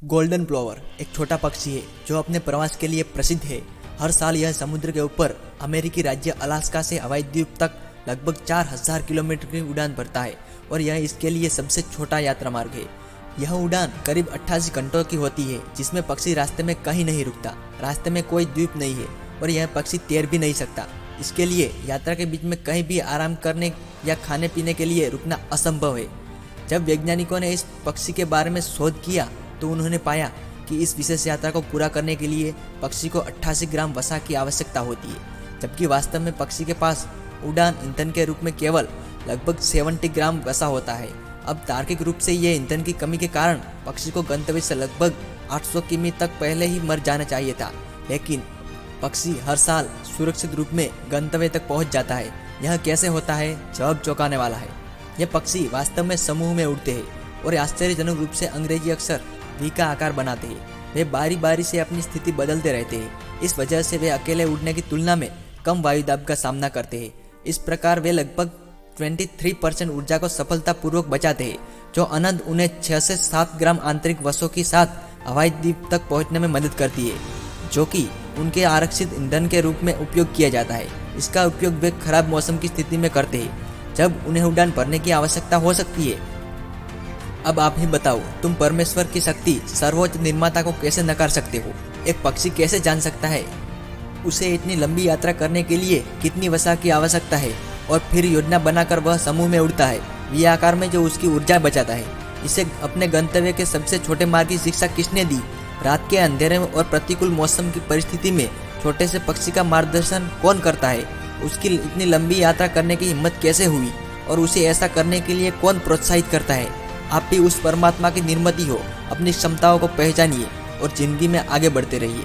Golden plover एक छोटा पक्षी है जो अपने प्रवास के लिए प्रसिद्ध है। हर साल यह समुद्र के ऊपर अमेरिकी राज्य अलास्का से हवाई द्वीप तक लगभग 4000 किलोमीटर की उड़ान भरता है और यह इसके लिए सबसे छोटा यात्रा मार्ग है। यह उड़ान करीब 88 घंटों की होती है, जिसमें पक्षी रास्ते में कहीं नहीं रुकता। रास्ते में कोई द्वीप नहीं है और यह पक्षी तैर भी नहीं सकता। इसके लिए यात्रा के बीच में कहीं भी आराम करने या खाने पीने के लिए रुकना असंभव है। जब वैज्ञानिकों ने इस पक्षी के बारे में शोध किया तो उन्होंने पाया कि इस विशेष यात्रा को पूरा करने के लिए पक्षी को 88 ग्राम वसा की आवश्यकता होती है, जबकि वास्तव में पक्षी के पास उड़ान ईंधन के रूप में केवल लगभग 70 ग्राम वसा होता है। अब तार्किक रूप से ये ईंधन की कमी के कारण पक्षी को गंतव्य से लगभग 800 किमी तक पहले ही मर जाना चाहिए था, लेकिन पक्षी हर साल सुरक्षित रूप में गंतव्य तक पहुंच जाता है। यह कैसे होता है? जवाब चौंकाने वाला है। ये पक्षी वास्तव में समूह में उड़ते हैं और आश्चर्यजनक रूप से अंग्रेजी अक्षर वी का आकार बनाते हैं। वे बारी बारी से अपनी स्थिति बदलते रहते हैं। इस वजह से वे अकेले उड़ने की तुलना में कम वायुदाब का सामना करते हैं। इस प्रकार वे लगभग 23% ऊर्जा को सफलतापूर्वक बचाते हैं, जो अनंत उन्हें 6 से 7 ग्राम आंतरिक वसों के साथ हवाई द्वीप तक पहुंचने में मदद करती है, जो कि उनके आरक्षित ईंधन के रूप में उपयोग किया जाता है। इसका उपयोग वे खराब मौसम की स्थिति में करते हैं, जब उन्हें उड़ान भरने की आवश्यकता हो सकती है। अब आप ही बताओ, तुम परमेश्वर की शक्ति, सर्वोच्च निर्माता को कैसे नकार सकते हो? एक पक्षी कैसे जान सकता है उसे इतनी लंबी यात्रा करने के लिए कितनी वसा की आवश्यकता है, और फिर योजना बनाकर वह समूह में उड़ता है वी आकार में, जो उसकी ऊर्जा बचाता है। इसे अपने गंतव्य के सबसे छोटे मार्ग की शिक्षा किसने दी? रात के अंधेरे में और प्रतिकूल मौसम की परिस्थिति में छोटे से पक्षी का मार्गदर्शन कौन करता है? उसकी इतनी लंबी यात्रा करने की हिम्मत कैसे हुई, और उसे ऐसा करने के लिए कौन प्रोत्साहित करता है? आप भी उस परमात्मा की निर्मित हो। अपनी क्षमताओं को पहचानिए और जिंदगी में आगे बढ़ते रहिए।